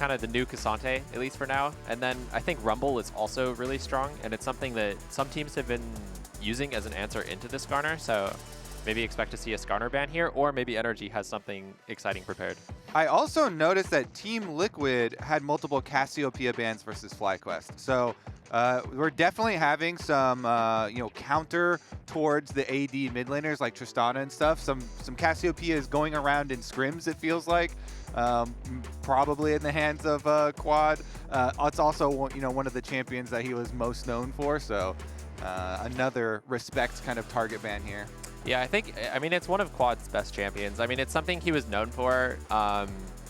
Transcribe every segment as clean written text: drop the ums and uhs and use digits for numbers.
kind of the new Ksante, at least for now. And then I think Rumble is also really strong, and it's something that some teams have been using as an answer into the Skarner. So maybe expect to see a Skarner ban here, or maybe NRG has something exciting prepared. I also noticed that Team Liquid had multiple Cassiopeia bans versus FlyQuest. So we're definitely having some counter towards the AD mid laners like Tristana and stuff. Some Cassiopeia is going around in scrims, it feels like. Probably in the hands of Quad. It's also one of the champions that he was most known for. So another respect kind of target ban here. Yeah, I mean, it's one of Quad's best champions. I mean, it's something he was known for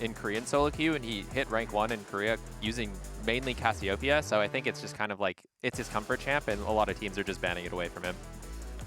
in Korean solo queue, and he hit rank 1 in Korea using mainly Cassiopeia. So I think it's just kind of like, it's his comfort champ, and a lot of teams are just banning it away from him.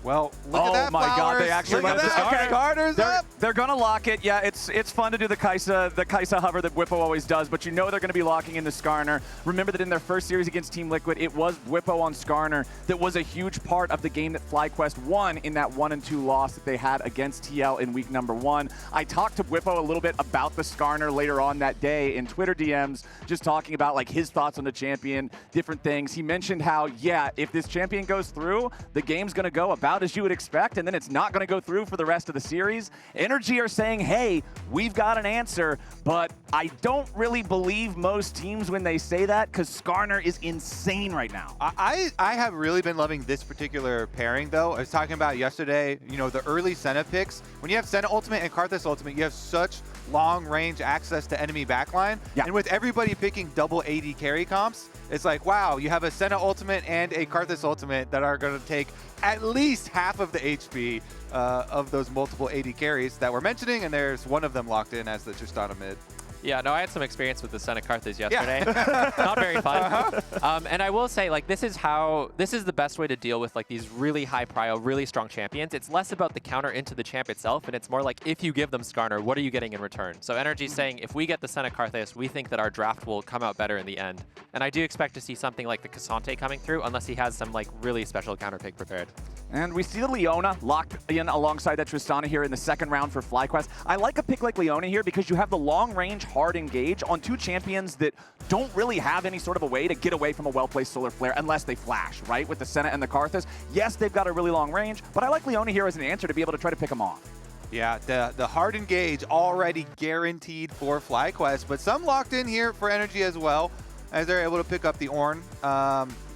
Well, look at that, Oh my God, they actually look at that. Skarner's up. They're gonna lock it. Yeah, it's fun to do the Kai'Sa hover that Bwipo always does, but you know they're gonna be locking in the Skarner. Remember that in their first series against Team Liquid, it was Bwipo on Skarner that was a huge part of the game that FlyQuest won in that 1-2 loss that they had against TL in week number 1. I talked to Bwipo a little bit about the Skarner later on that day in Twitter DMs, just talking about like his thoughts on the champion, different things. He mentioned how, yeah, if this champion goes through, the game's gonna go about as you would expect, and then it's not going to go through for the rest of the series. NRG are saying, hey, we've got an answer, but I don't really believe most teams when they say that, because Skarner is insane right now. I have really been loving this particular pairing, though. I was talking about yesterday, the early Senna picks. When you have Senna Ultimate and KArthus Ultimate, you have such long-range access to enemy backline. Yeah. And with everybody picking double AD carry comps, it's like, wow, you have a Senna Ultimate and a KArthus Ultimate that are going to take at least half of the HP of those multiple AD carries that we're mentioning, and there's one of them locked in as the Tristana mid. Yeah, no, I had some experience with the Senna KArthus yesterday. Yeah. Not very fun. And I will say, like, this is the best way to deal with like these really high prio, really strong champions. It's less about the counter into the champ itself, and it's more like if you give them Skarner, what are you getting in return? So NRG's saying, if we get the Senna KArthus, we think that our draft will come out better in the end. And I do expect to see something like the Ksante coming through, unless he has some like really special counter pick prepared. And we see the Leona locked in alongside that Tristana here in the second round for FlyQuest. I like a pick like Leona here because you have the long-range hard engage on two champions that don't really have any sort of a way to get away from a well-placed solar flare unless they flash, right? With the Senna and the KArthus. Yes, they've got a really long range, but I like Leona here as an answer to be able to try to pick them off. Yeah, the hard engage already guaranteed for FlyQuest, but some locked in here for NRG as well, as they're able to pick up the Ornn.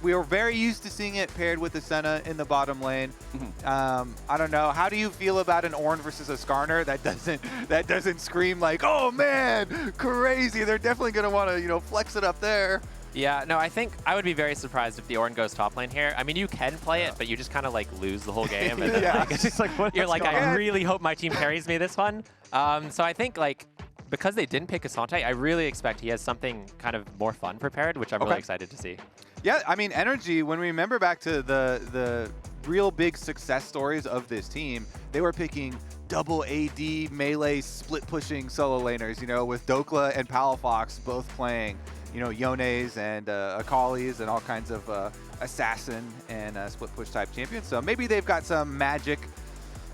We were very used to seeing it paired with the Senna in the bottom lane. I don't know. How do you feel about an Ornn versus a Skarner that doesn't scream like, oh man, crazy? They're definitely going to want to flex it up there. Yeah, no, I think I would be very surprised if the Ornn goes top lane here. I mean, you can play it, but you just kind of like lose the whole game. And then, Yeah. like, it's just like, you're like, I really hope my team carries me this one. So I think like, because they didn't pick Ksante, I really expect he has something kind of more fun prepared, which I'm really excited to see. Yeah, I mean, NRG, when we remember back to the real big success stories of this team, they were picking double AD melee split pushing solo laners, with Dhokla and Palafox both playing, Yones and Akali's and all kinds of assassin and split push type champions. So maybe they've got some magic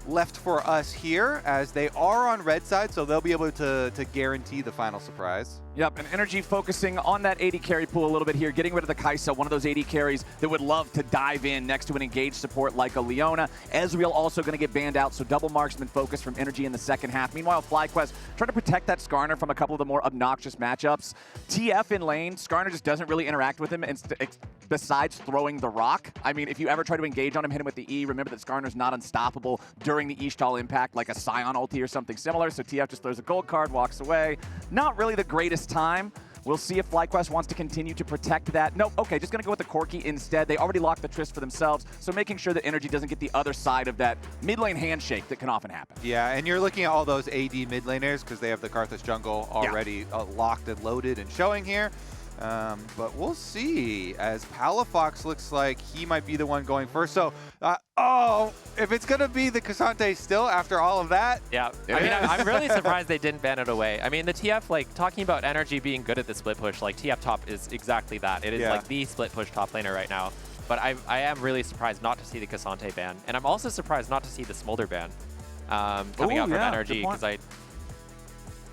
left for us here, as they are on red side, so they'll be able to guarantee the final surprise. Yep, and NRG focusing on that AD carry pool a little bit here, getting rid of the Kai'Sa, one of those AD carries that would love to dive in next to an engaged support like a Leona. Ezreal also going to get banned out, so double marksman focus from NRG in the second half. Meanwhile, FlyQuest trying to protect that Skarner from a couple of the more obnoxious matchups. TF in lane, Skarner just doesn't really interact with him besides throwing the rock. I mean, if you ever try to engage on him, hit him with the E, remember that Skarner's not unstoppable during the Ishtal impact like a Scion ulti or something similar, so TF just throws a gold card, walks away. Not really the greatest time. We'll see if FlyQuest wants to continue to protect that. No, okay, just going to go with the Corki instead. They already locked the Trist for themselves, so making sure that NRG doesn't get the other side of that mid lane handshake that can often happen. Yeah, and you're looking at all those AD mid laners because they have the KArthus jungle already locked and loaded and showing here. But we'll see, as Palafox looks like he might be the one going first. So, if it's going to be the Ksante still after all of that. Yeah, I mean, I'm really surprised they didn't ban it away. I mean, the TF, like, talking about NRG being good at the split push, like, TF top is exactly that. It is, like, the split push top laner right now. But I am really surprised not to see the Ksante ban. And I'm also surprised not to see the Smolder ban coming out from NRG, because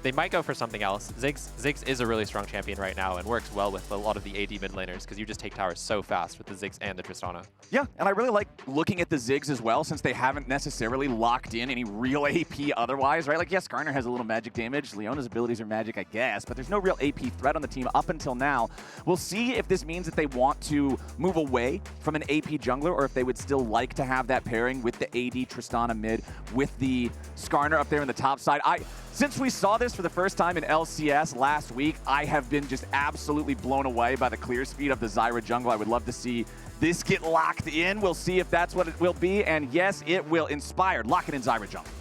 they might go for something else. Ziggs is a really strong champion right now and works well with a lot of the AD mid laners because you just take towers so fast with the Ziggs and the Tristana. Yeah, and I really like looking at the Ziggs as well, since they haven't necessarily locked in any real AP otherwise, right? Like, yes, Skarner has a little magic damage. Leona's abilities are magic, I guess, but there's no real AP threat on the team up until now. We'll see if this means that they want to move away from an AP jungler or if they would still like to have that pairing with the AD Tristana mid with the Skarner up there in the top side. Since we saw this for the first time in LCS last week, I have been just absolutely blown away by the clear speed of the Zyra jungle. I would love to see this get locked in. We'll see if that's what it will be. And yes, it will. Inspired. Lock it in Zyra jungle.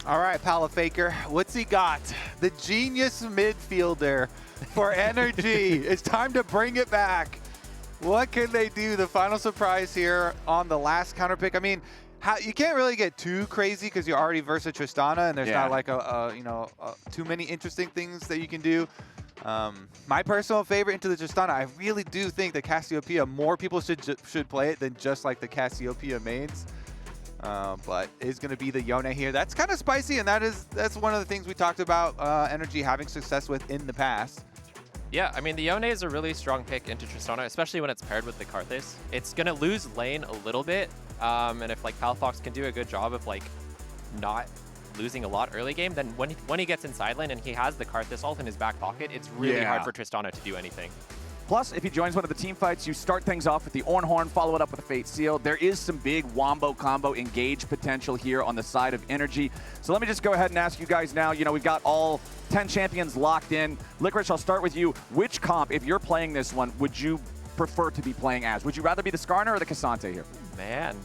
All right, Palafaker, what's he got? The genius midfielder for NRG. It's time to bring it back. What can they do? The final surprise here on the last counter pick. I mean, you can't really get too crazy because you're already versus Tristana, and there's not like too many interesting things that you can do. My personal favorite into the Tristana, I really do think that Cassiopeia, more people should play it than just like the Cassiopeia mains. But it's going to be the Yone here. That's kind of spicy, and that's one of the things we talked about NRG having success with in the past. Yeah, I mean, the Yone is a really strong pick into Tristana, especially when it's paired with the KArthus. It's going to lose lane a little bit, and if like Palafox can do a good job of like not losing a lot early game, then when he gets inside lane and he has the KArthus ult in his back pocket, it's really hard for Tristana to do anything. Plus, if he joins one of the team fights, you start things off with the Ornhorn, follow it up with a Fate Seal. There is some big wombo combo engage potential here on the side of NRG. So let me just go ahead and ask you guys now, we've got all 10 champions locked in. Licorice, I'll start with you. Which comp, if you're playing this one, would you prefer to be playing as? Would you rather be the Skarner or the Ksante here? Man,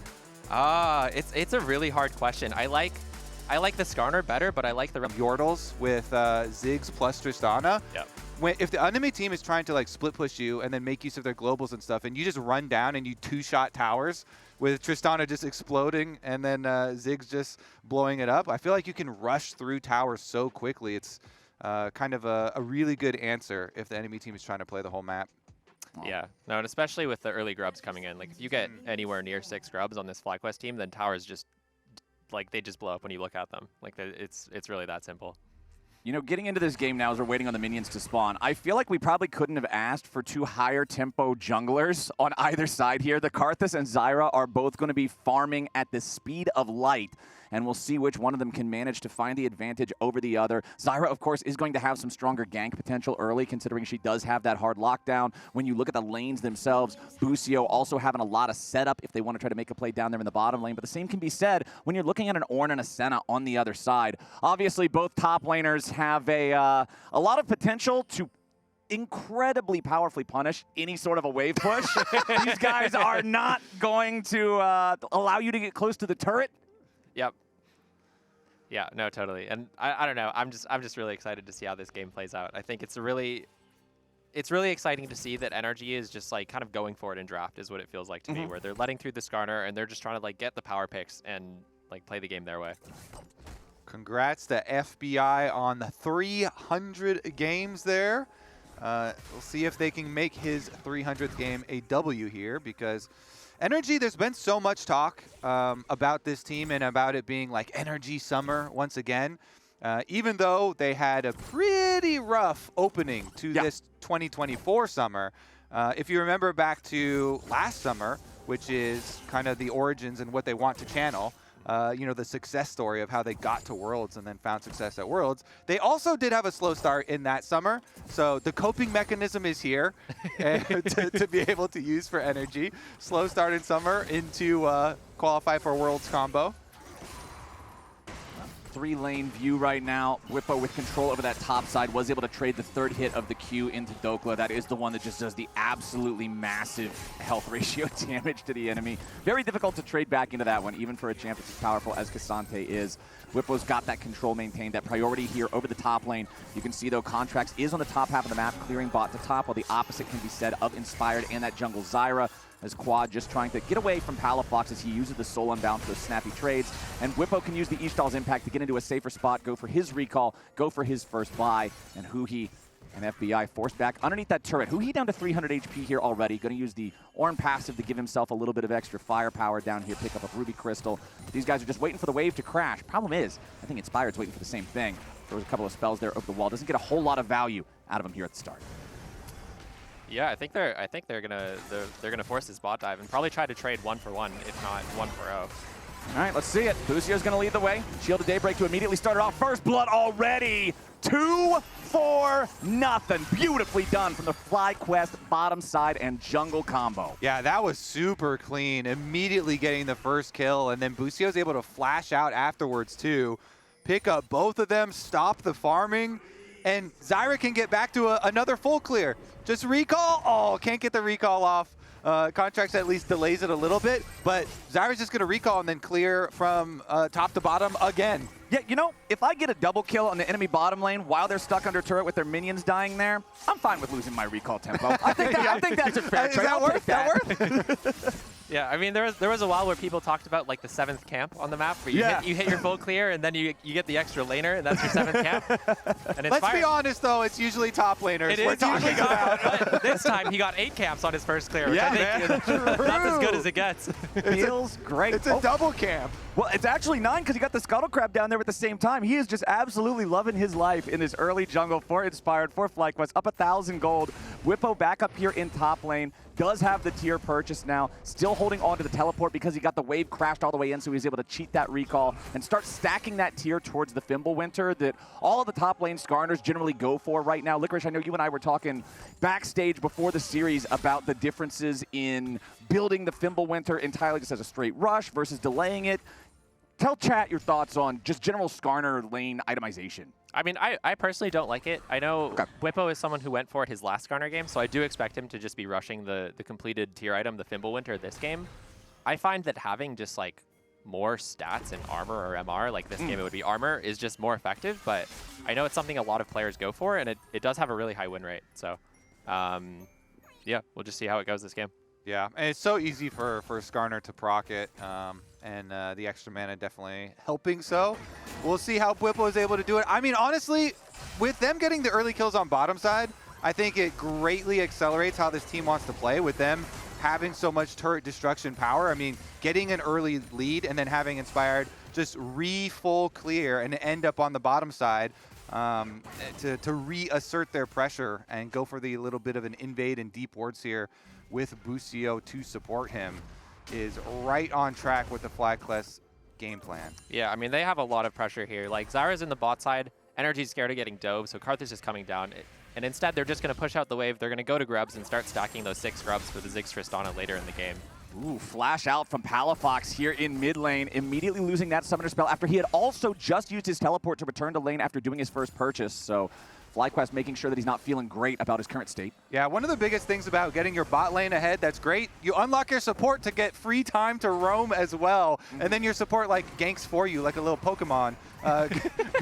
it's a really hard question. I like the Skarner better, but I like the Yordles with Ziggs plus Tristana. Yep. If the enemy team is trying to like split push you and then make use of their globals and stuff, and you just run down and you two-shot towers with Tristana just exploding and then Ziggs just blowing it up, I feel like you can rush through towers so quickly. It's kind of a really good answer if the enemy team is trying to play the whole map. Yeah, no, and especially with the early grubs coming in. Like if you get anywhere near 6 grubs on this FlyQuest team, then towers just like they just blow up when you look at them. Like it's really that simple. Getting into this game now as we're waiting on the minions to spawn, I feel like we probably couldn't have asked for 2 higher tempo junglers on either side here. The KArthus and Zyra are both going to be farming at the speed of light, and we'll see which one of them can manage to find the advantage over the other. Zyra, of course, is going to have some stronger gank potential early, considering she does have that hard lockdown. When you look at the lanes themselves, Busio also having a lot of setup if they want to try to make a play down there in the bottom lane, but the same can be said when you're looking at an Ornn and a Senna on the other side. Obviously, both top laners have a lot of potential to incredibly powerfully punish any sort of a wave push. These guys are not going to allow you to get close to the turret. Yep. Yeah, no, totally. And I don't know. I'm just really excited to see how this game plays out. I think it's really exciting to see that NRG is just like kind of going for it in draft is what it feels like to me, where they're letting through the Skarner and they're just trying to like get the power picks and like play the game their way. Congrats to FBI on the 300 games there. We'll see if they can make his 300th game a W here, because NRG, there's been so much talk about this team and about it being like NRG summer once again. Even though they had a pretty rough opening to this 2024 summer. If you remember back to last summer, which is kind of the origins and what they want to channel, the success story of how they got to Worlds and then found success at Worlds. They also did have a slow start in that summer, so the coping mechanism is here to be able to use for NRG. Slow start in summer into qualify for Worlds combo. 3-lane view right now. Bwipo with control over that top side was able to trade the 3rd hit of the Q into Dhokla. That is the one that just does the absolutely massive health ratio damage to the enemy. Very difficult to trade back into that one, even for a champ that's as powerful as Ksante is. Bwipo's got that control maintained, that priority here over the top lane. You can see, though, Contractz is on the top half of the map, clearing bot to top, while the opposite can be said of Inspired and that jungle Zyra, as Quad just trying to get away from Palafox as he uses the Soul Unbound for those snappy trades. And Bwipo can use the Ishtal's impact to get into a safer spot, go for his recall, go for his first buy. And Huhi And FBI forced back underneath that turret. Huhi down to 300 HP here already. Going to use the Ornn passive to give himself a little bit of extra firepower down here. Pick up a Ruby Crystal. These guys are just waiting for the wave to crash. Problem is, I think Inspired's waiting for the same thing. There was a couple of spells there over the wall. Doesn't get a whole lot of value out of him here at the start. Yeah, I think they're gonna force this bot dive and probably try to trade 1-for-1, if not 1-for-0. All right, let's see it. Busio's going to lead the way. Shield of Daybreak to immediately start it off. First blood already. 2-4-0. Beautifully done from the FlyQuest bottom side and jungle combo. Yeah, that was super clean. Immediately getting the first kill, and then Busio's able to flash out afterwards too. Pick up both of them, stop the farming, and Zyra can get back to another full clear. Just recall. Oh, can't get the recall off. Contractz at least delays it a little bit, but Zyra's just going to recall and then clear from top to bottom again. Yeah, you know, if I get a double kill on the enemy bottom lane while they're stuck under turret with their minions dying there, I'm fine with losing my recall tempo. I think that's a fair trade. That worth? Yeah, I mean, there was a while where people talked about like the 7th camp on the map, where you hit your full clear and then you get the extra laner, and that's your 7th camp. And let's be honest, though, it's usually top laners we're talking about. But this time he got 8 camps on his first clear, which I think that's as good as it gets. Feels great. It's a double camp. Well, it's actually 9 because you got the Scuttle Crab down there at the same time. He is just absolutely loving his life in this early jungle for Inspired, for FlyQuest. Up 1,000 gold. Bwipo back up here in top lane. Does have the tier purchase now. Still holding on to the teleport because he got the wave crashed all the way in, so he was able to cheat that recall and start stacking that tier towards the Fimbulwinter that all of the top lane Skarners generally go for right now. Licorice, I know you and I were talking backstage before the series about the differences in building the Fimbulwinter entirely just as a straight rush versus delaying it. Tell chat your thoughts on just general Skarner lane itemization. I mean, I personally don't like it. I know Bwipo is someone who went for it his last Skarner game, so I do expect him to just be rushing the completed tier item, the Fimbulwinter, this game. I find that having just like more stats in armor or MR, like this game it would be armor, is just more effective, but I know it's something a lot of players go for, and it does have a really high win rate. So, yeah, we'll just see how it goes this game. Yeah, and it's so easy for Skarner to proc it, and the extra mana definitely helping so. We'll see how Bwipo is able to do it. I mean, honestly, with them getting the early kills on bottom side, I think it greatly accelerates how this team wants to play with them having so much turret destruction power. I mean, getting an early lead and then having Inspired just full clear and end up on the bottom side to reassert their pressure and go for the little bit of an invade and deep wards here with Busio to support him is right on track with the FlyQuest game plan. Yeah, I mean, they have a lot of pressure here. Like, Zyra's in the bot side, NRG's scared of getting dove, so KArthus is coming down. And instead, they're just going to push out the wave. They're going to go to grubs and start stacking those 6 grubs for the Ziggs Tristana later in the game. Ooh, flash out from Palafox here in mid lane, immediately losing that summoner spell after he had also just used his teleport to return to lane after doing his first purchase. So FlyQuest making sure that he's not feeling great about his current state. Yeah, one of the biggest things about getting your bot lane ahead, that's great. You unlock your support to get free time to roam as well. And then your support like ganks for you like a little Pokemon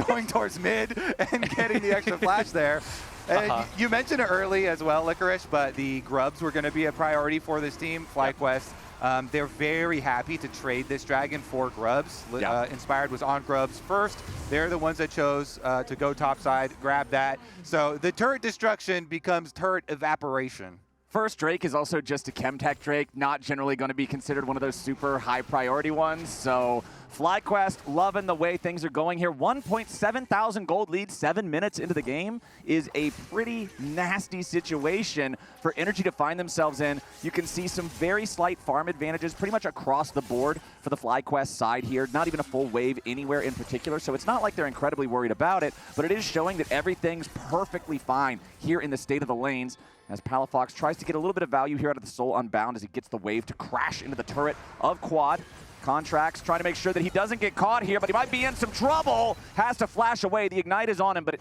going towards mid and getting the extra flash there. And you mentioned it early as well, Licorice, but the grubs were going to be a priority for this team, FlyQuest. They're very happy to trade this dragon for grubs. Inspired was on grubs first. They're the ones that chose to go topside, grab that. So the turret destruction becomes turret evaporation. First Drake is also just a Chemtech Drake, not generally going to be considered one of those super high priority ones. So FlyQuest loving the way things are going here. 1.7 thousand gold lead 7 minutes into the game is a pretty nasty situation for NRG to find themselves in. You can see some very slight farm advantages pretty much across the board for the FlyQuest side here. Not even a full wave anywhere in particular, so it's not like they're incredibly worried about it, but it is showing that everything's perfectly fine here in the state of the lanes as Palafox tries to get a little bit of value here out of the Soul Unbound as he gets the wave to crash into the turret of Quad. Contractz trying to make sure that he doesn't get caught here, but he might be in some trouble. Has to flash away. The Ignite is on him, but it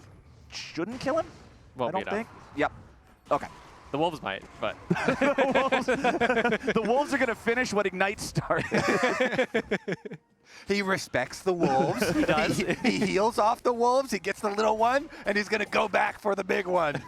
shouldn't kill him? Won't I don't think. Yep. Okay. The Wolves might, but... the Wolves are going to finish what Ignite started. He respects the Wolves. He does. He heals off the Wolves. He gets the little one, and he's going to go back for the big one.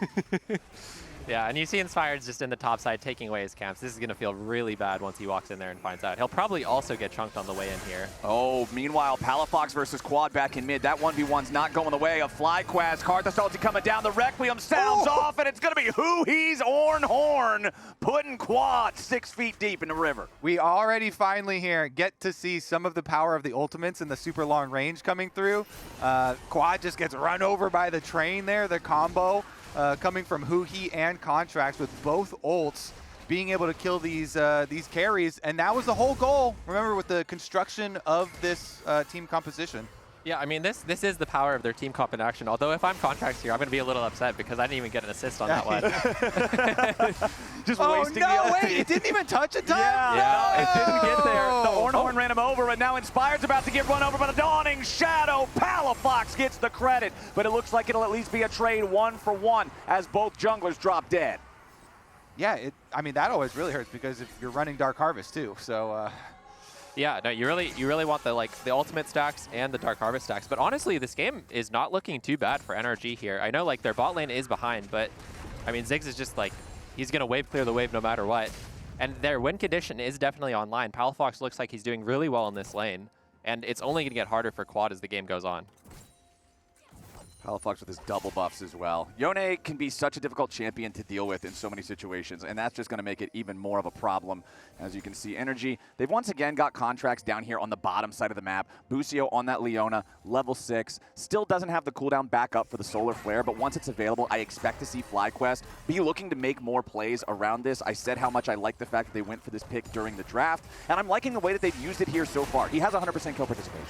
Yeah, and you see Inspired's just in the top side taking away his camps. This is going to feel really bad once he walks in there and finds out. He'll probably also get chunked on the way in here. Oh, meanwhile, Palafox versus Quad back in mid. That 1v1's not going the way of FlyQuest. KArthus ulti coming down. The Requiem sounds off, and it's going to be Huhi's Horn putting Quad 6 feet deep in the river. We already finally here get to see some of the power of the ultimates and the super long range coming through. Quad just gets run over by the train there, the combo. Coming from Huhi and Contractz with both ults being able to kill these carries, and that was the whole goal. Remember, with the construction of this team composition. Yeah, I mean, this is the power of their team comp in action. Although if I'm Contractz here, I'm going to be a little upset because I didn't even get an assist on that one. Just wasting no, the ulti. wait, it didn't even touch it, time? Yeah, it didn't get there. The No. Horn ran him over, and now Inspired's about to get run over by the Dawning Shadow. Palafox gets the credit, but it looks like it'll at least be a trade 1-for-1 as both junglers drop dead. Yeah, I mean, that always really hurts because if you're running Dark Harvest too, so. Yeah, no, you really want the ultimate stacks and the Dark Harvest stacks. But honestly, this game is not looking too bad for NRG here. I know their bot lane is behind, but I mean Ziggs is just he's gonna wave clear the wave no matter what. And their win condition is definitely online. Palafox looks like he's doing really well in this lane, and it's only gonna get harder for Quad as the game goes on. Palafox with his double buffs as well. Yone can be such a difficult champion to deal with in so many situations, and that's just going to make it even more of a problem. As you can see, NRG, they've once again got Contractz down here on the bottom side of the map. Busio on that Leona, level 6. Still doesn't have the cooldown back up for the Solar Flare, but once it's available, I expect to see FlyQuest be looking to make more plays around this. I said how much I like the fact that they went for this pick during the draft, and I'm liking the way that they've used it here so far. He has 100% kill participation.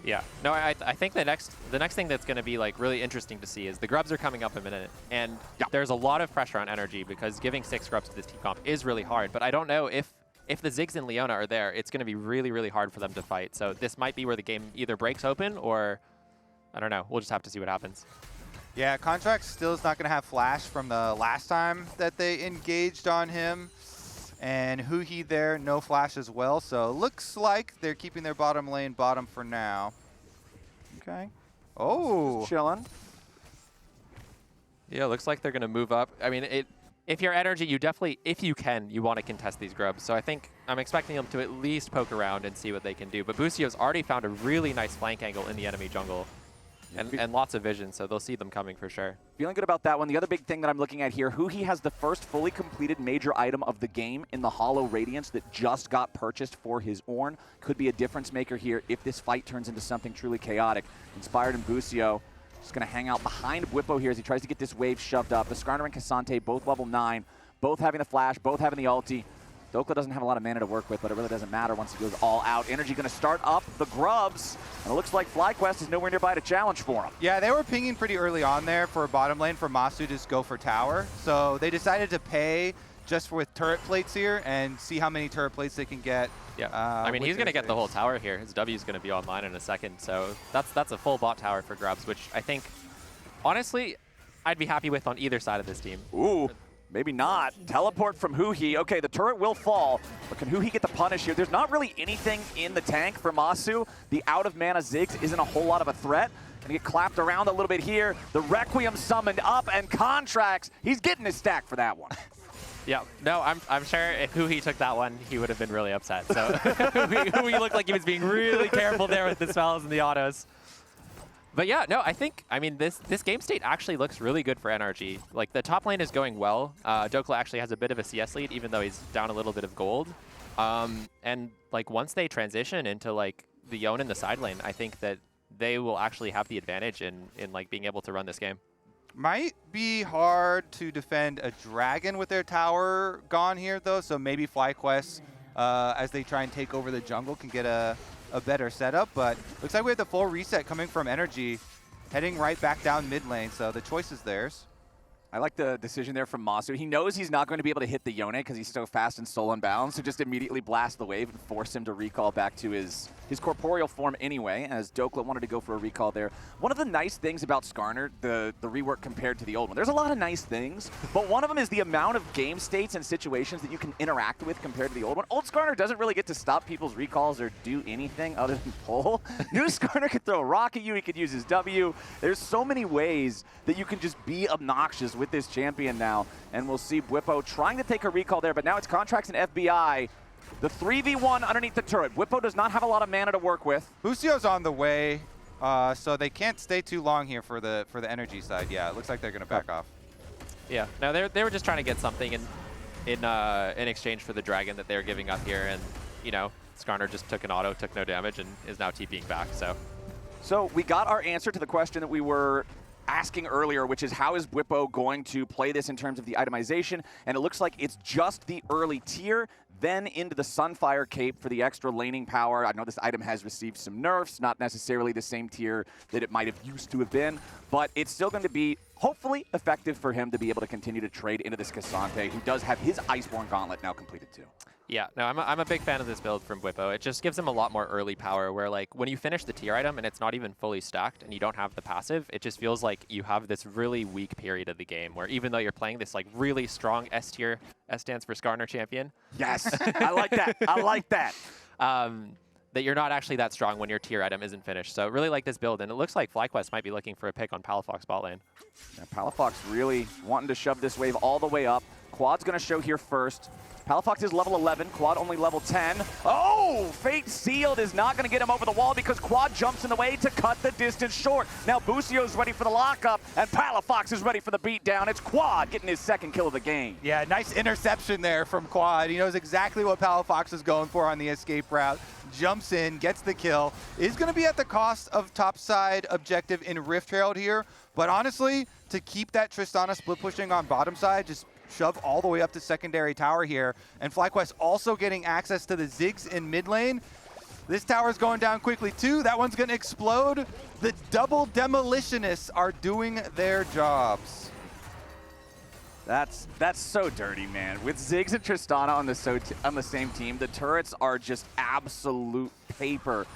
Yeah, no, I think the next thing that's going to be really interesting to see is the grubs are coming up in a minute, and there's a lot of pressure on NRG because giving 6 grubs to this team comp is really hard. But I don't know if the Ziggs and Leona are there, it's going to be really, really hard for them to fight. So this might be where the game either breaks open or, I don't know, we'll just have to see what happens. Yeah, Contractz still is not going to have flash from the last time that they engaged on him. And Huhi there, no flash as well. So looks like they're keeping their bottom lane bottom for now. Okay. Oh. Just chilling. Yeah, looks like they're going to move up. I mean, if you're NRG, you definitely, if you can, you want to contest these grubs. So I think I'm expecting them to at least poke around and see what they can do. But Busio's already found a really nice flank angle in the enemy jungle. And lots of vision, so they'll see them coming for sure. Feeling good about that one. The other big thing that I'm looking at here, Huhi has the first fully completed major item of the game in the Hollow Radiance that just got purchased for his Ornn. Could be a difference maker here if this fight turns into something truly chaotic. Inspired and Busio just going to hang out behind Bwipo here as he tries to get this wave shoved up. The Skarner and Ksante, both level 9, both having the flash, both having the ulti. Dhokla doesn't have a lot of mana to work with, but it really doesn't matter once he goes all out. NRG going to start up the grubs, and it looks like FlyQuest is nowhere nearby to challenge for him. Yeah, they were pinging pretty early on there for a bottom lane for Massu to just go for tower. So they decided to pay just with turret plates here and see how many turret plates they can get. Yeah, I mean, he's going to get the whole tower here. His W is going to be online in a second, so that's a full bot tower for grubs, which I think, honestly, I'd be happy with on either side of this team. Ooh. Maybe not. Teleport from Huhi. Okay, the turret will fall, but can Huhi get the punish here? There's not really anything in the tank for Massu. The out-of-mana Ziggs isn't a whole lot of a threat. Gonna get clapped around a little bit here. The Requiem summoned up, and Contractz, he's getting his stack for that one. Yeah, no, I'm sure if Huhi took that one, he would have been really upset. So Huhi looked like he was being really careful there with the spells and the autos. But yeah, no, I mean, this game state actually looks really good for NRG. The top lane is going well. Dhokla actually has a bit of a CS lead, even though he's down a little bit of gold. And once they transition into the Yone in the side lane, I think that they will actually have the advantage in being able to run this game. Might be hard to defend a dragon with their tower gone here, though. So maybe FlyQuest, as they try and take over the jungle, can get a better setup, but looks like we have the full reset coming from NRG, heading right back down mid lane, so the choice is theirs. I like the decision there from Massu. He knows he's not going to be able to hit the Yone because he's so fast and soul unbound, so just immediately blast the wave and force him to recall back to his corporeal form anyway, as Dhokla wanted to go for a recall there. One of the nice things about Skarner, the rework compared to the old one, there's a lot of nice things, but one of them is the amount of game states and situations that you can interact with compared to the old one. Old Skarner doesn't really get to stop people's recalls or do anything other than pull. New Skarner could throw a rock at you, he could use his W. There's so many ways that you can just be obnoxious with this champion now. And we'll see Bwipo trying to take a recall there, but now it's Contractz and FBI. The 3v1 underneath the turret. Bwipo does not have a lot of mana to work with. Busio's on the way, so they can't stay too long here for the energy side. Yeah, it looks like they're going to back off. Yeah, no, they were just trying to get something in exchange for the dragon that they were giving up here, and you know, Skarner just took an auto, took no damage, and is now TPing back. So we got our answer to the question that we were asking earlier, which is how is Bwipo going to play this in terms of the itemization? And it looks like it's just the early tier, then into the Sunfire Cape for the extra laning power. I know this item has received some nerfs, not necessarily the same tier that it might have used to have been, but it's still going to be hopefully effective for him to be able to continue to trade into this Ksante, who does have his Iceborne Gauntlet now completed too. Yeah, no, I'm a big fan of this build from Bwipo. It just gives him a lot more early power where, like, when you finish the tier item and it's not even fully stacked and you don't have the passive, it just feels like you have this really weak period of the game where even though you're playing this, like, really strong S tier, S stands for Skarner champion. Yes, I like that. I like that. That you're not actually that strong when your tier item isn't finished. So really like this build, and it looks like FlyQuest might be looking for a pick on Palafox bot lane. Yeah, Palafox really wanting to shove this wave all the way up. Quad's going to show here first. Palafox is level 11, Quad only level 10. Oh, Fate Sealed is not going to get him over the wall because Quad jumps in the way to cut the distance short. Now Busio's ready for the lockup, and Palafox is ready for the beatdown. It's Quad getting his second kill of the game. Yeah, nice interception there from Quad. He knows exactly what Palafox is going for on the escape route. Jumps in, gets the kill. Is going to be at the cost of topside objective in Rift Herald here, but honestly, to keep that Tristana split pushing on bottom side, just shove all the way up to secondary tower here. And FlyQuest also getting access to the Ziggs in mid lane. This tower's going down quickly too. That one's gonna explode. The double demolitionists are doing their jobs. That's so dirty, man. With Ziggs and Tristana on the same team, the turrets are just absolute paper.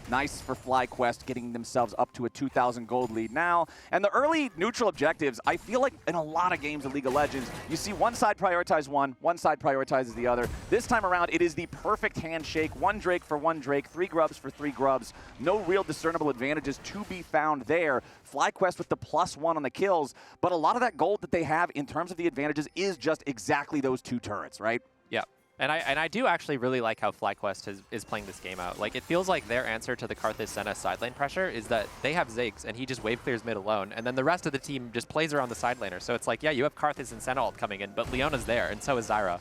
Nice for FlyQuest getting themselves up to a 2,000 gold lead now. And the early neutral objectives, I feel like in a lot of games of League of Legends, you see one side prioritize one side prioritizes the other. This time around, it is the perfect handshake. One Drake for one Drake, 3 grubs for 3 grubs. No real discernible advantages to be found there. FlyQuest with the +1 on the kills, but a lot of that gold that they have in terms of the advantages is just exactly those 2 turrets, right? Yeah. And I do actually really like how FlyQuest is playing this game out. Like, it feels like their answer to the KArthus Senna side lane pressure is that they have Ziggs, and he just wave clears mid alone, and then the rest of the team just plays around the side laner. So it's like, yeah, you have KArthus and Senna ult coming in, but Leona's there, and so is Zyra.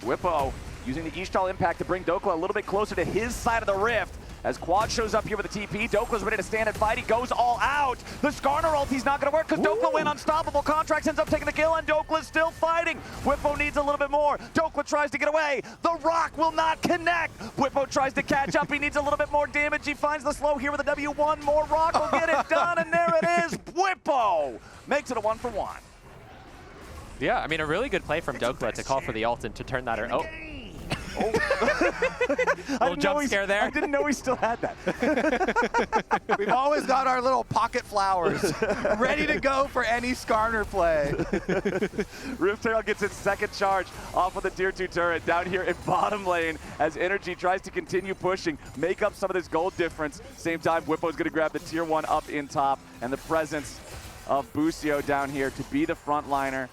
Bwipo using the Ishtal impact to bring Dhokla a little bit closer to his side of the rift. As Quad shows up here with a TP, Dokla's ready to stand and fight. He goes all out. The Skarner ulti's not going to work because Dhokla went unstoppable. Contractz ends up taking the kill, and Dokla's still fighting. Bwipo needs a little bit more. Dhokla tries to get away. The rock will not connect. Bwipo tries to catch up. He needs a little bit more damage. He finds the slow here with a W1. More rock will get it done, and there it is. Bwipo makes it a 1-for-1. Yeah, I mean, a really good play from Dhokla to call for the ult and to turn that around. Oh. Little jump scare there. I didn't know he still had that. We've always got our little pocket flowers ready to go for any Skarner play. Rift Herald gets its second charge off of the tier 2 turret down here in bottom lane as NRG tries to continue pushing, make up some of this gold difference. Same time, Bwipo's going to grab the tier 1 up in top, and the presence of Busio down here to be the frontliner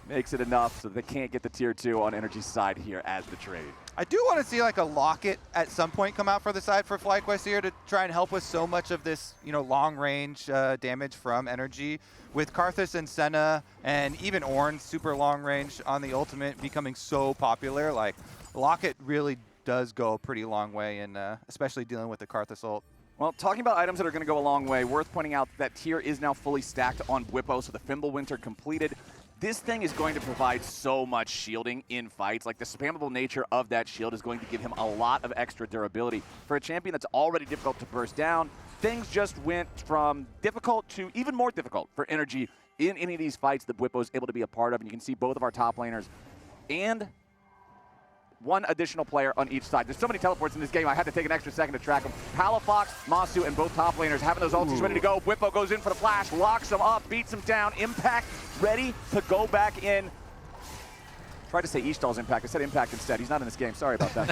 makes it enough so they can't get the tier 2 on NRG's side here as the trade. I do want to see like a locket at some point come out for the side for FlyQuest here to try and help with so much of this, you know, long range damage from NRG. With KArthus and Senna and even Ornn super long range on the ultimate becoming so popular, like locket really does go a pretty long way in especially dealing with the KArthus ult. Well, talking about items that are going to go a long way, worth pointing out that tier is now fully stacked on Bwipo, so the Fimbulwinter completed. This thing is going to provide so much shielding in fights. Like, the spammable nature of that shield is going to give him a lot of extra durability. For a champion that's already difficult to burst down, things just went from difficult to even more difficult for NRG in any of these fights that Bwipo is able to be a part of. And you can see both of our top laners and one additional player on each side. There's so many teleports in this game, I had to take an extra second to track them. Palafox, Massu, and both top laners having those ultis ready to go. Bwipo goes in for the flash, locks him up, beats him down. Impact ready to go back in. Tried to say Ishtal's impact. I said impact instead. He's not in this game. Sorry about that.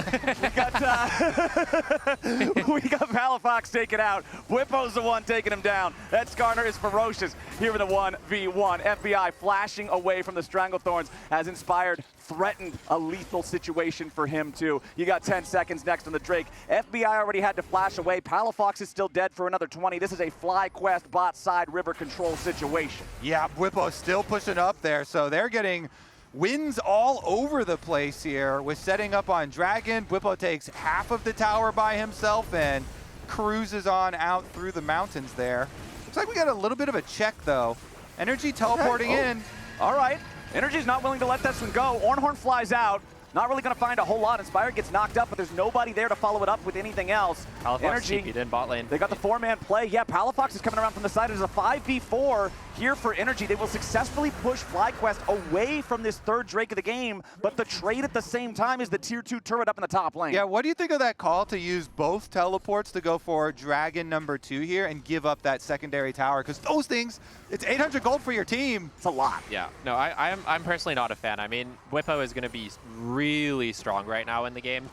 we got Palafox taken out. Bwipo's the one taking him down. That Skarner is ferocious here with a 1v1. FBI flashing away from the Stranglethorns has inspired, threatened a lethal situation for him too. You got 10 seconds next on the Drake. FBI already had to flash away. Palafox is still dead for another 20. This is a FlyQuest bot side river control situation. Yeah, Bwipo still pushing up there, so they're getting wins all over the place here with setting up on Dragon. Bwipo takes half of the tower by himself and cruises on out through the mountains there. Looks like we got a little bit of a check though. NRG teleporting in. All right, NRG's not willing to let this one go. Ornhorn flies out. Not really going to find a whole lot. Inspire gets knocked up, but there's nobody there to follow it up with anything else. Palafox NRG TP'd in bot lane. They got the 4-man play. Yeah, Palafox is coming around from the side. There's a 5v4 here for NRG. They will successfully push FlyQuest away from this third Drake of the game, but the trade at the same time is the tier 2 turret up in the top lane. Yeah, what do you think of that call to use both teleports to go for Dragon number 2 here and give up that secondary tower? Because those things, it's 800 gold for your team. It's a lot. Yeah, no, I'm personally not a fan. I mean, Bwipo is going to be really strong right now in the game.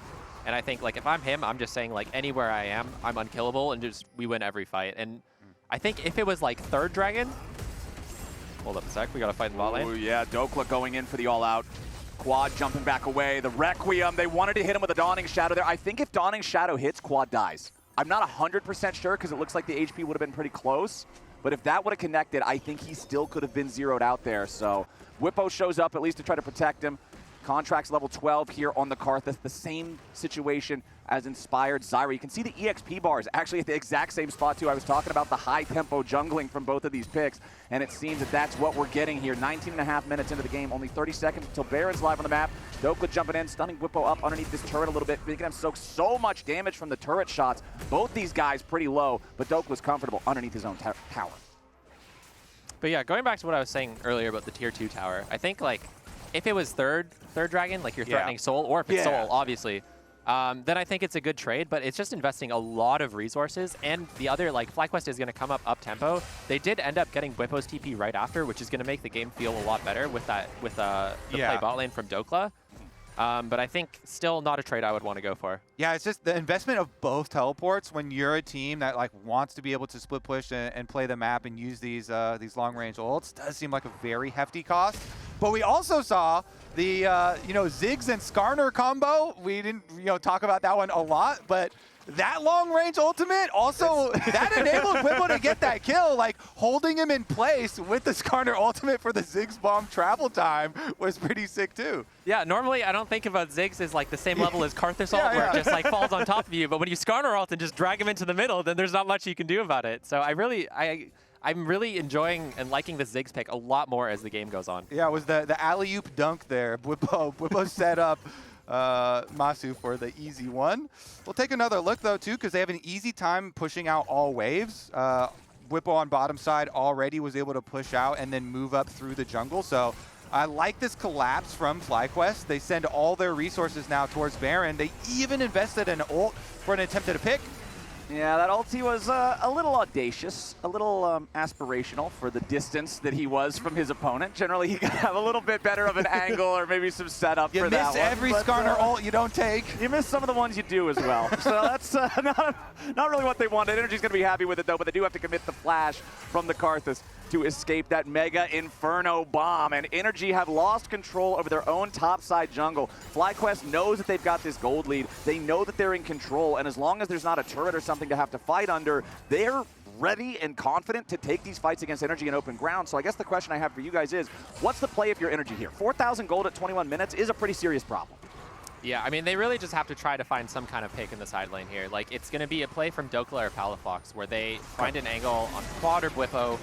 And I think, like, if I'm him, I'm just saying, like, anywhere I am, I'm unkillable, and just we win every fight. And I think if it was, like, third Dragon... Hold up a sec, we got to fight in bot lane. Oh, yeah, Dhokla going in for the all-out. Quad jumping back away. The Requiem, they wanted to hit him with a Dawning Shadow there. I think if Dawning Shadow hits, Quad dies. I'm not 100% sure because it looks like the HP would have been pretty close. But if that would have connected, I think he still could have been zeroed out there. So Bwipo shows up at least to try to protect him. Contractz level 12 here on the KArthus. The same situation as Inspired Zyra. You can see the EXP bars actually at the exact same spot too. I was talking about the high tempo jungling from both of these picks, and it seems that that's what we're getting here. 19.5 minutes into the game, only 30 seconds until Baron's live on the map. Dhokla jumping in, stunning Bwipo up underneath this turret a little bit, making him soak so much damage from the turret shots. Both these guys pretty low, but Dhokla's comfortable underneath his own tower. But yeah, going back to what I was saying earlier about the tier 2 tower, I think, like, if it was third Dragon, like you're threatening Soul, or if it's Soul, obviously, then I think it's a good trade, but it's just investing a lot of resources. And the other, like, FlyQuest is going to come up tempo. They did end up getting Bwipo's TP right after, which is going to make the game feel a lot better with that, with the play bot lane from Dhokla. But I think still not a trade I would want to go for. Yeah, it's just the investment of both teleports when you're a team that like wants to be able to split push and play the map and use these long range ults does seem like a very hefty cost. But we also saw the Ziggs and Skarner combo. We didn't talk about that one a lot, but that long-range ultimate also, that enabled Bwipo to get that kill. Like, holding him in place with the Skarner ultimate for the Ziggs bomb travel time was pretty sick, too. Yeah, normally I don't think about Ziggs as, like, the same level as KArthus ult, where it just, like, falls on top of you. But when you Skarner ult and just drag him into the middle, then there's not much you can do about it. So I'm really enjoying and liking this Ziggs pick a lot more as the game goes on. Yeah, it was the alley-oop dunk there. Bwipo set up Massu for the easy one. We'll take another look though too, because they have an easy time pushing out all waves. Bwipo on bottom side already was able to push out and then move up through the jungle. So I like this collapse from FlyQuest. They send all their resources now towards Baron. They even invested an ult for an attempt at a pick. Yeah, that ulti was a little audacious, a little aspirational for the distance that he was from his opponent. Generally, he could have a little bit better of an angle or maybe some setup for that one. You miss every Skarner ult you don't take. You miss some of the ones you do as well. So that's not really what they wanted. NRG's going to be happy with it, though, but they do have to commit the flash from the KArthus to escape that Mega Inferno bomb. And NRG have lost control over their own topside jungle. FlyQuest knows that they've got this gold lead. They know that they're in control, and as long as there's not a turret or something to have to fight under, they're ready and confident to take these fights against NRG in open ground. So I guess the question I have for you guys is, what's the play if you're NRG here? 4,000 gold at 21 minutes is a pretty serious problem. Yeah, I mean, they really just have to try to find some kind of pick in the side lane here. Like, it's going to be a play from Dhokla or Palafox where they find an angle on Quad or Bwipo.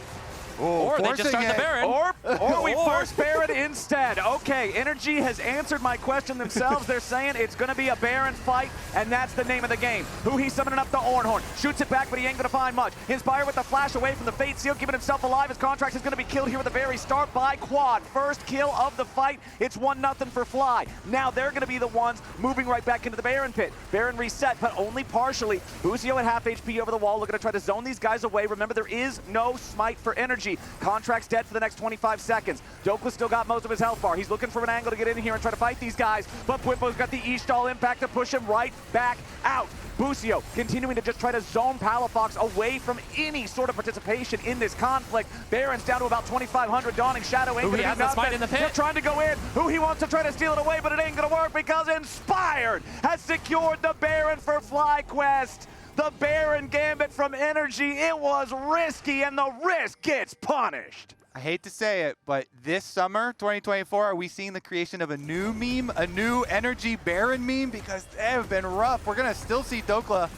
Or they just start the Baron. Or we force Baron instead. Okay, NRG has answered my question themselves. They're saying it's going to be a Baron fight, and that's the name of the game. Huhi summoning up the Ornhorn. Shoots it back, but he ain't going to find much. Inspire with the flash away from the Fate Seal, keeping himself alive. His Contractz is going to be killed here at the very start by Quad. First kill of the fight. It's 1-0 for Fly. Now they're going to be the ones moving right back into the Baron pit. Baron reset, but only partially. Busio at half HP over the wall, looking to try to zone these guys away. Remember, there is no smite for NRG. Energy. Contractz dead for the next 25 seconds. Dhokla still got most of his health bar. He's looking for an angle to get in here and try to fight these guys, but Bwipo's got the E-stall impact to push him right back out. Busio continuing to just try to zone Palafox away from any sort of participation in this conflict. Baron's down to about 2,500. Dawning Shadow ain't gonna do nothing. In the pit. They're trying to go in. Huhi wants to try to steal it away, but it ain't gonna work because Inspired has secured the Baron for FlyQuest. The Baron gambit from NRG. It was risky, and the risk gets punished. I hate to say it, but this summer, 2024, are we seeing the creation of a new meme, a new NRG Baron meme? Because they have been rough. We're going to still see Dhokla.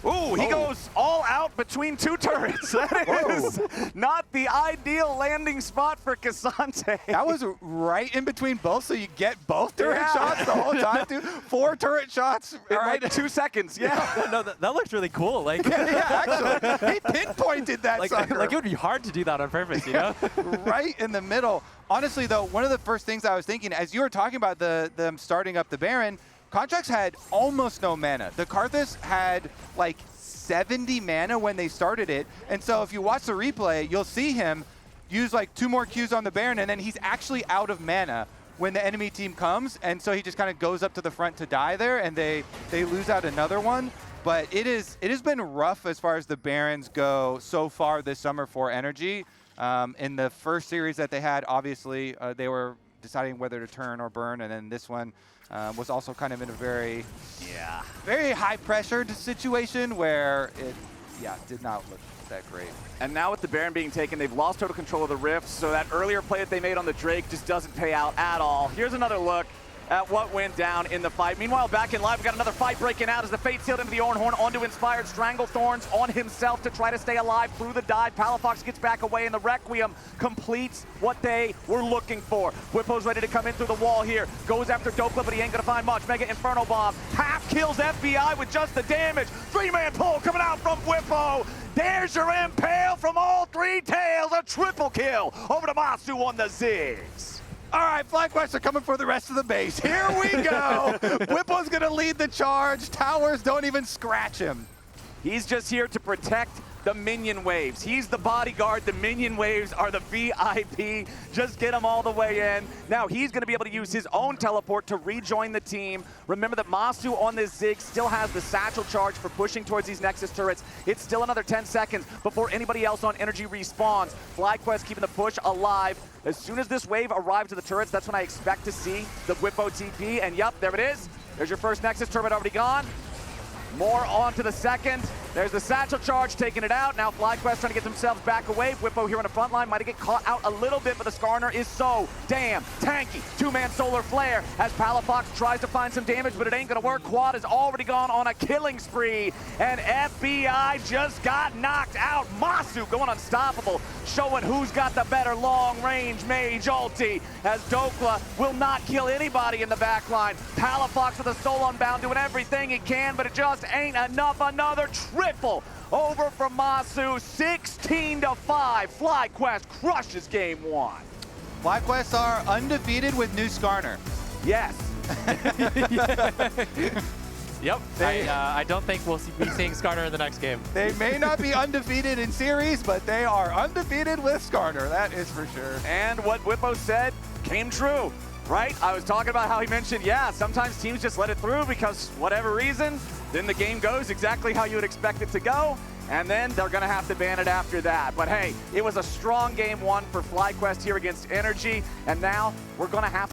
Ooh, he goes all out between two turrets. That is not the ideal landing spot for Ksante. That was right in between both, so you get both turret shots the whole time, too. 4 turret shots in like 2 seconds. Yeah. No, that looked really cool. Like, yeah, actually, he pinpointed that sucker. Like it would be hard to do that on purpose, you know? Right in the middle. Honestly, though, one of the first things I was thinking, as you were talking about them starting up the Baron, Contractz had almost no mana. The KArthus had like 70 mana when they started it. And so if you watch the replay, you'll see him use like 2 more Qs on the Baron, and then he's actually out of mana when the enemy team comes. And so he just kind of goes up to the front to die there, and they lose out another one. But it has been rough as far as the Barons go so far this summer for NRG. In the first series that they had, obviously, they were deciding whether to turn or burn, and then this one was also kind of in a very high pressured situation where it did not look that great. And now with the Baron being taken, they've lost total control of the Rift, so that earlier play that they made on the Drake just doesn't pay out at all. Here's another look at what went down in the fight. Meanwhile, back in live, we got another fight breaking out as the Fate sealed into the Ornhorn onto Inspired. Stranglethorns on himself to try to stay alive through the dive. Palafox gets back away, and the Requiem completes what they were looking for. Bwipo's ready to come in through the wall here. Goes after Dhokla, but he ain't gonna find much. Mega Inferno Bomb. Half kills FBI with just the damage. 3-man pull coming out from Bwipo. There's your impale from all 3 tails. A triple kill over to Massu on the Ziggs. All right, FlyQuest are coming for the rest of the base. Here we go. Bwipo's going to lead the charge. Towers don't even scratch him. He's just here to protect the minion waves. He's the bodyguard. The minion waves are the VIP. Just get him all the way in. Now he's going to be able to use his own teleport to rejoin the team. Remember that Massu on this Ziggs still has the satchel charge for pushing towards these Nexus turrets. It's still another 10 seconds before anybody else on NRG respawns. FlyQuest keeping the push alive. As soon as this wave arrives to the turrets, that's when I expect to see the Bwipo TP. And yup, there it is. There's your first Nexus turret already gone. More on to the second. There's the satchel charge taking it out. Now FlyQuest trying to get themselves back away. Bwipo here on the front line might get caught out a little bit, but the Skarner is so damn tanky. 2-man solar flare as Palafox tries to find some damage, but it ain't gonna work. Quad has already gone on a killing spree, and FBI just got knocked out. Massu going unstoppable, showing who's got the better long-range mage ulti, as Dhokla will not kill anybody in the back line. Palafox with a soul unbound doing everything he can, but it just ain't enough. Another triple over from Massu, 16-5. FlyQuest crushes game 1. FlyQuest are undefeated with new Skarner. Yes. Yep. I don't think we'll be seeing Skarner in the next game. They may not be undefeated in series, but they are undefeated with Skarner. That is for sure. And what Bwipo said came true, right? I was talking about how he mentioned, sometimes teams just let it through because whatever reason, then the game goes exactly how you would expect it to go, and then they're going to have to ban it after that. But hey, it was a strong game 1 for FlyQuest here against NRG, and now we're going to have